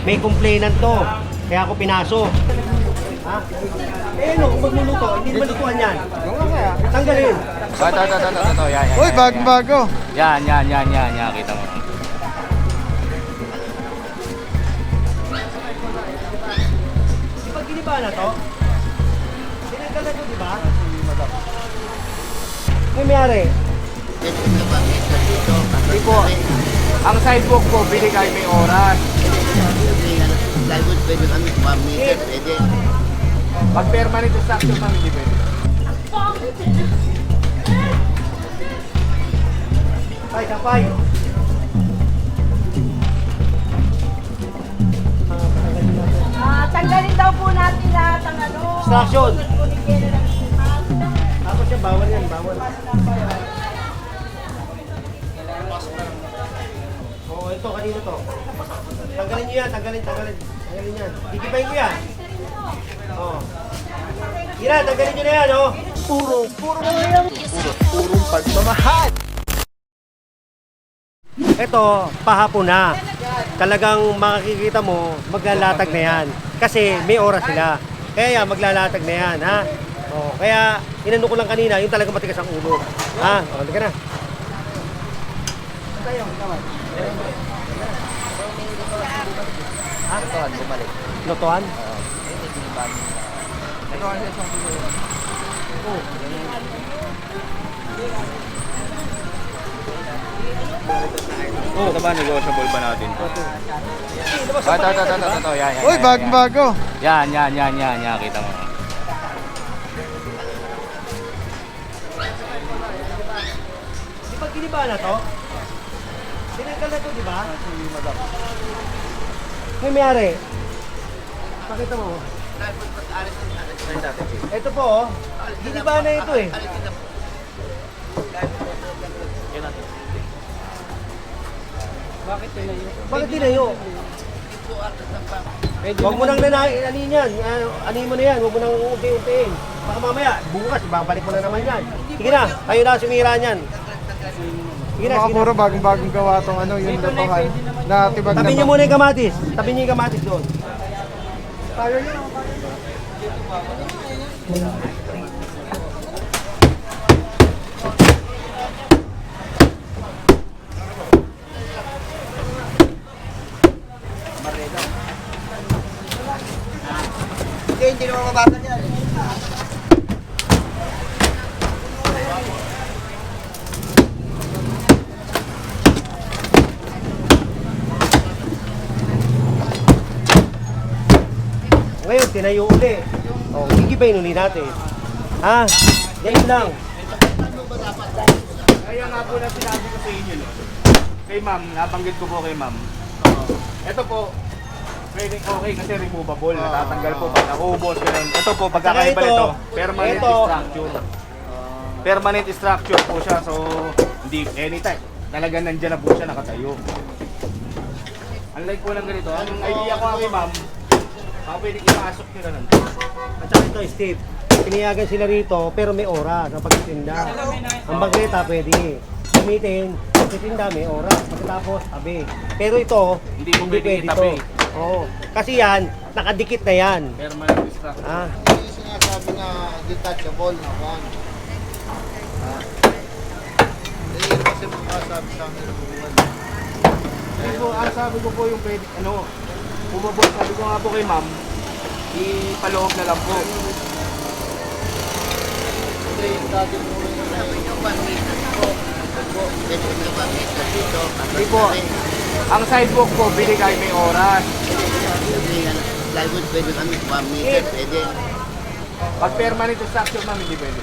may complainant to. Kaya ako pinasok. Ha? Eh no, kung magluluto, hindi naman lutuan yan. Tanggalin. Ito, yan. Uy, bagong-bago. Yan, kita mo. Di ba giniba na to? Tinanggal na to, di ba? May mayari. Hindi po. Ang sidewalk po, bili kayo may oras. Pag permanent structure namin, hindi pwede. Ay, kapay. Tanggalin daw po natin lahat ang ano. Extraction. Tapos yan, bawal yan, bawal. Oo, ito, kanino to? Tanggalin nyo yan, tanggalin yan. Gigibayin ko yan. Oo. Yan, tanggalin nyo na yan, oh. Purong pagmamahal. Ito, pahapon na. Talagang makikita mo, maglalatag na yan. Kasi may oras sila. Kaya maglalatag na yan, ha? O, kaya, inano ko lang kanina, yung talagang matigas ang ulo. Ha? O, hindi ka na. Ha? Lutuan, bumalik. Lutuan? Ito ba, negotiable ba natin? Ito, yan. Uy, bagong-bago. Yan, kita mo. Di ba giniba na to? Tinanggal na to, di ba? May mayari. Pakita mo. Ito po, oh. Giniba na ito eh. Bakit tinayo? Huwag mo nang anin yan. Anin mo na yan. Huwag mo nang unti-untiin. Baka mamaya, bukas, babalik mo na naman yan. Sige na, kayo na sumira niyan. Sige na, Mga sige puro na. bagong-bagong gawa tong ano, yung lutuhan. Na tibag Tabi niyo na muna yung kamatis. Tabi niyo yung kamatis doon. Hindi naman mabatan yan. Ngayon, tinayo uli. O, gigibayin uli natin. Ha? Ganyan lang. Kaya nga po na sinabi ko sa inyo, no? Kay ma'am, nabanggit ko po kay ma'am. Ito po, pwede okay kasi removable, natatanggal po pag naubos, ganun. Ito po, pagkakaiba Saka nito, ito, permanent ito. structure. Permanent structure po siya, so hindi anytime. Talagang nandyan na po siya, nakatayo. Unlike po ng ganito, ang idea ko kay ma'am, pwede ipasok nyo na lang. At saka ito, Steve. Pinayagan sila rito, pero may oras ang pagtitinda. Ang bagreta pwede gamitin, pagtitinda may oras. Pagkatapos, tabi. Pero ito, Hindi mo pwede pwede itabi. ito. Oo. Kasi yan, nakadikit na yan. Permanent structure. Ah. Yung sinasabi na detachable na one. Yun kasi makasabi sa akin ng buwan. Kasi po, ang sabi ko po yung pwede, bumabot, sabi ko nga po kay ma'am, ipaloob na lang po. Ito yung dati mo rin na Hindi po, ang sidewalk po, bili kayo may oras. Pag permanent structure namin, hindi pwede.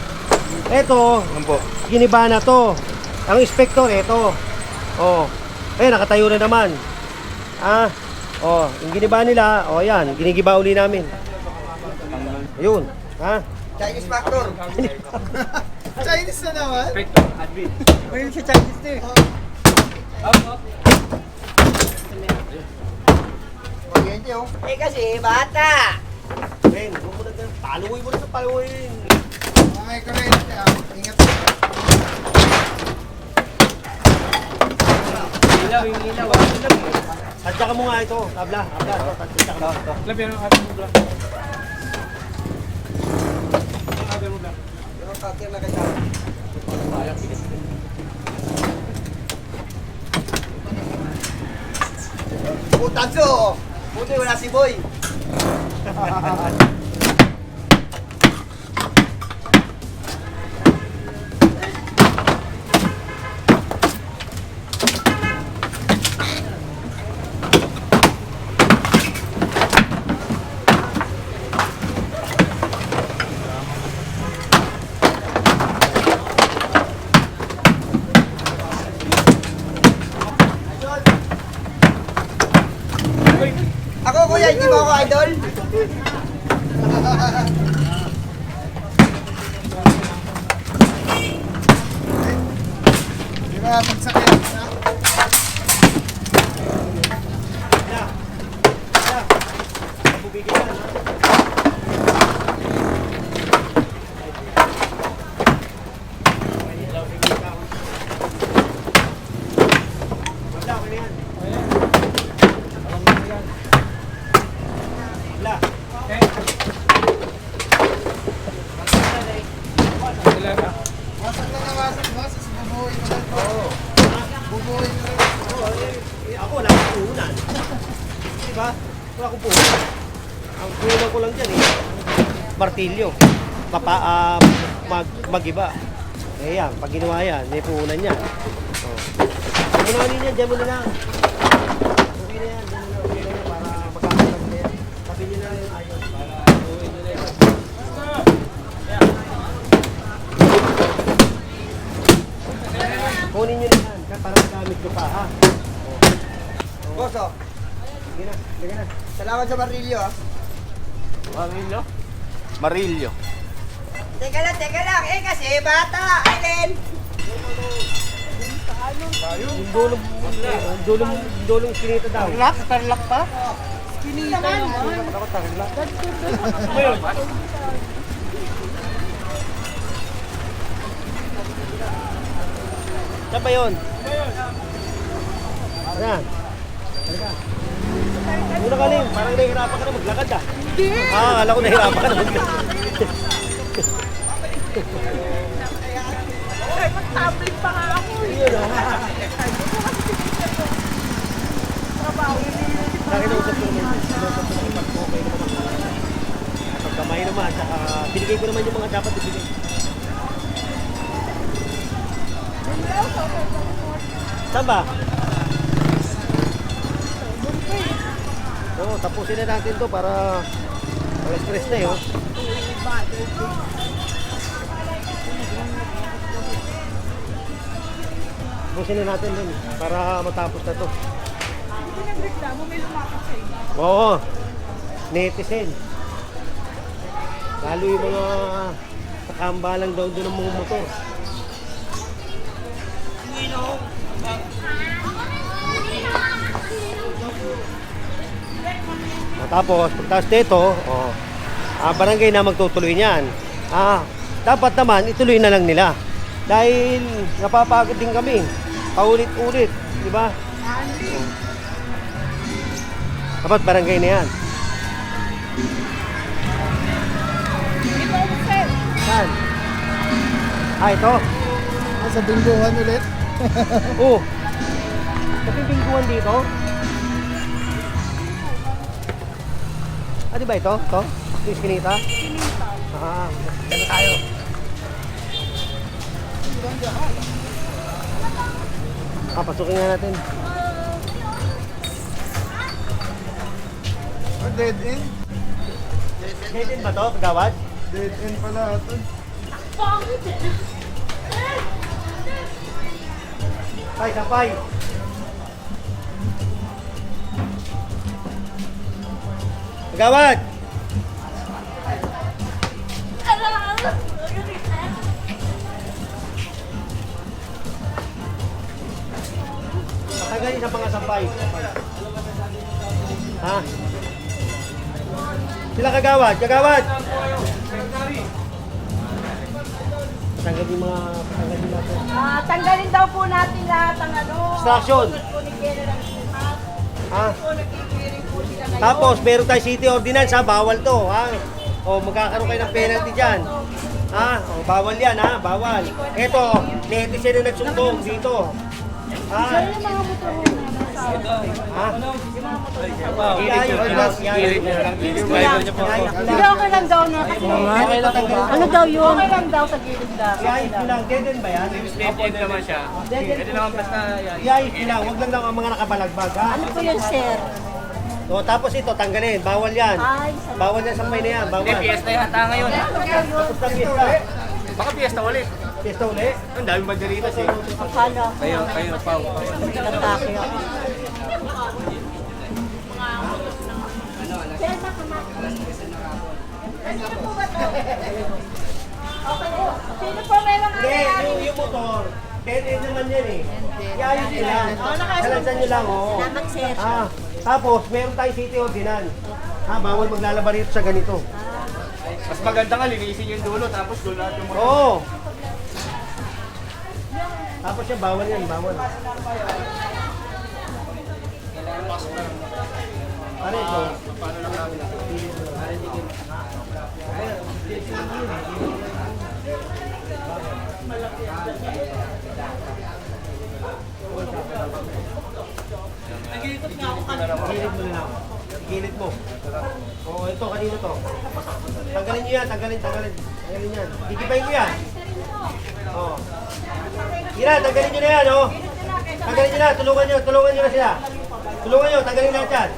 Ito, Ano po? giniba na to. Ang inspector, ito. Oh. Ayun, nakatayo na naman. Ah. Oh, yung giniba nila, oh yan, ginigiba uli namin. Ayun, ha? Chinese factor. Chinese na naman? Admin. Mayroon siya Chinese na eh. Kuryente oh. Eh kasi, bata! Ben, huwag mo na dyan. Paluin mo na sa paluin. May kuryente ah. Ingat ka. Tansya ka mo nga ito. Tabla. Tansya ka mo. Labi ang ating mo lang. Ang ating mo lang. Putanso! Buti wala si Boy. Ako kuya, hindi mo ako idol? Hindi ba pagsakit? Bubigyan na. Wala, okay na yan. Wala. Wasak lang na wasak, boss. Bubuhay mo lang to. Bubuhay mo lang. Ako wala akong puhunan. Diba? Wala akong puhunan. Ang puhunan ko lang dyan martilyo. Mag-iba. Eh yan, pag ginawa yan, may puhunan yan. Puhunanin yan, dyan mo na lang. Okay na yan, dyan mo na. Okay na yan, para magkakalag na yan. Sabi nyo na yung ayos. Para puhunin nyo na yan. Kunin nyo na yan, para magamit ko pa ha. Boss, oh. Sige na, sige na. Salamat sa Marilio, ah. Marilyo? Marilyo. Teka lang. Eh, kasi bata. Aileen. Yung dulong sinita daw. Tarlak pa? Saan ba yun? Ayan. Halika. Muna ka rin, parang nahihirapan ka na maglakad ah. Hindi! Akala ko nahihirapan ka na maglakad. Ay, mag-tablet pa nga ako. Yun ah. Nakiusap ko naman. Pag okay naman ako. Pagkamay naman, saka binigay ko naman yung mga dapat ibigay. Saan ba? Oo, tapusin na natin to para stress na yun. Tapusin na natin din para matapos na to. Oo, netizen. Lalo yung mga kakambalang daw doon ng mga motor. Tapos, pagtas dito, barangay na magtutuloy niyan. Dapat naman, ituloy na lang nila. Dahil napapagod din kami. Paulit-ulit, di ba? Dapat barangay na yan. Saan? Ito? Sa bingguhan ulit. Oo. Napibingguan dito? Di ba ito? Ito? Ito yung Skinita? Skinita. Dito tayo. Pasukin nga natin. Dead end. Dead end ba ito, kagawad? Dead end pala ito. Sampay. Kagawad! Patanggalin sa mga sampay. Ha? Sila kagawad, kagawad! Patanggalin natin. Tanggalin daw po natin lahat ang ano. Extraction. Tulad po ni General Simas. Ha? Tapos, meron tayo city ordinance ha, bawal to ha. O, magkakaroon kayo ng penalty dyan. Ha? O, bawal yan ha, bawal. Ito, netizen na nagsumbong dito. Ha? Ha? Hindi, okay lang daw na. Ano daw yun? Okay lang daw sa gilid na. Iayos ko lang, dead end ba yan? Dead naman siya. Pwede naman basta yan. Iayos ko lang, huwag lang daw ang mga nakabalagbag ha. Ano po yun, sir? O, tapos ito, tanggalin, bawal yan. Ay, Bawal yan sa may na yan, bawal. Hindi, fiesta yata ngayon. Tapos na fiesta. Baka fiesta ulit. Fiesta uli. Ang daming banderitas eh. akala ko. Kayo, Pao. Natake ako. Sino po meron Hindi, yung motor, dead end naman yan eh. Iayos nyo lang. Halansan nyo lang, oo. Salamat, sir. Tapos, meron tayo city ordinance. Bawal maglalaba rito sa ganito. Mas maganda nga, linisin yung dulo, tapos dulo lahat yung Oo. Tapos yan, bawal yan, bawal. Ano ito? Gilid mo na lang. Gilid mo. Oo, ito, kanino to? Tanggalin nyo yan, tanggalin. Tanggalin yan. Gigibayin ko yan. Oo. Yan, tanggalin nyo na yan, oh. Tanggalin nyo na, tulungan nyo na sila. Tulungan nyo, tanggalin lahat yan.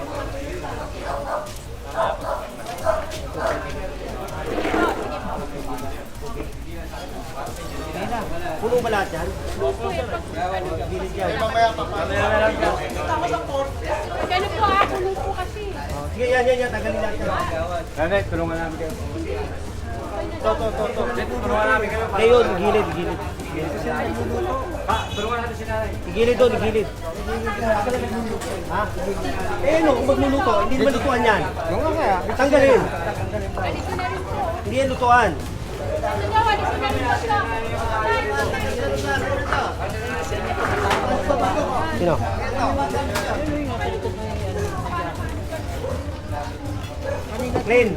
Puno ba lahat yan? Gilid yan. Kano po ako nung po kasi. Sige, yan, tanggalin lahat yan. Nanay, tulungan namin kayo. To. Tulungan namin kayo. Ngayon, gilid. Tulungan natin si nanay. Igilid doon, igilid. Ha? No, kung magluluto, hindi naman lutuan yan. Tanggalin. Hindi yan lutuan. Sino? Clean.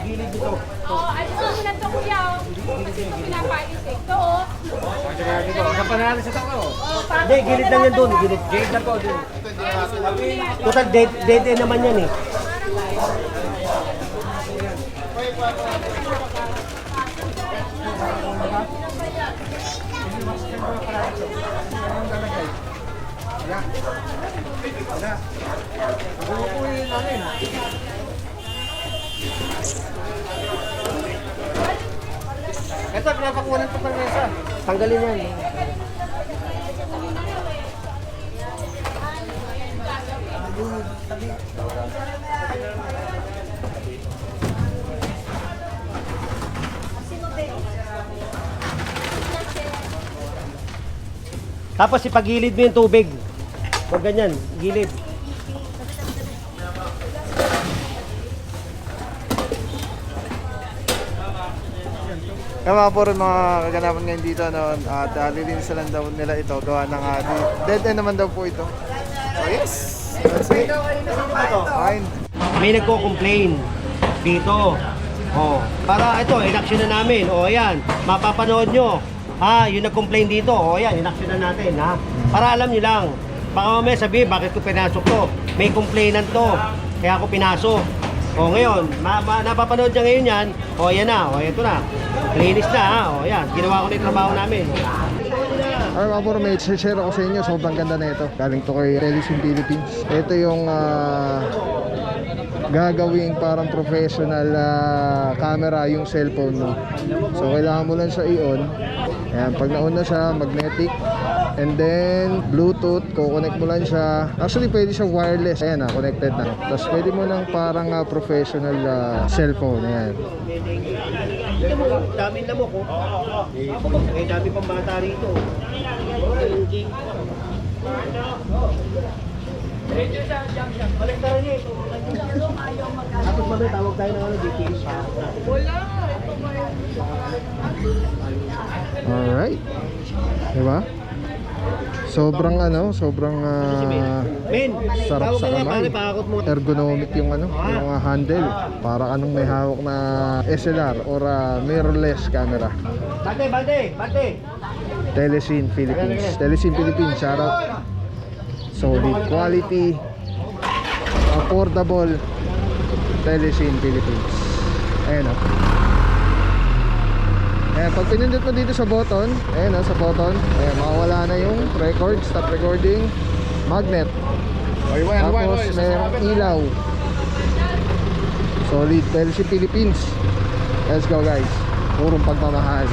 Igilid dito. Oo, ano po na to kuya? Pinapailis eh. Ito oh. Saan pa natin sa tao? Hindi, gilid lang yan doon. Gilid lang po. Total, dead end naman yan eh. Ito, pinapakuha ng pagkakasa. Tanggalin yan. Tapos ipagilid mo yung tubig. Huwag ganyan, gilid. Kaya mga puro mga kaganapan ngayon dito no, at lilinisan lang daw nila ito gawa ng dead end naman daw po ito. So yes, that's it. Fine. May nagko-complain dito. Oh, para ito, inaksyon na namin. Oh, ayan, mapapanood nyo. Yung nag-complain dito. Oh, ayan, inaksyon na natin, ha. Para alam nyo lang. Baka mamaya sabihin, bakit ko pinasok to? May complainant to. Kaya ako pinasok. Oh, ngayon, napapanood niya ngayon yan. Oh, ayan na. Oh, ito na. Linis na, ha. Oh, ayan. Ginawa ko na yung trabaho namin. Ay mga puro, may share ako sa inyo. Sobrang ganda na ito. Galing to kay Telesim Philippines. Ito yung gagawing parang professional camera yung cellphone mo. So kailangan mo lang siya i-on. Ayan, pag nauna siya, magnetic. And then Bluetooth, kukonect mo lang siya. Actually pwede siya wireless. Ayan na, connected na. Tapos pwede mo lang parang professional cellphone. Ayan. Dami na mo ko. Eh, dami pang bata rito. Kolektaran niya ito. Tapos mamaya tawag tayo ng DTS. Alright. Diba? Sobrang sobrang Men, sarap tawag sa ka nga, kamay. pare, pakakot mo. Ergonomic yung yung handle. Para anong may hawak na SLR or mirrorless camera. Bate! Telesin Philippines. Telesin Philippines, shout out. Solid quality, affordable. Telesin Philippines. Ayan o. Ayan, pag pinindot mo dito sa button, ayan sa button, ayan, makawala na yung record, stop recording, magnet. Tapos mayroong ilaw. Solid, Telesin Philippines. Let's go guys. Purong pagmamahal.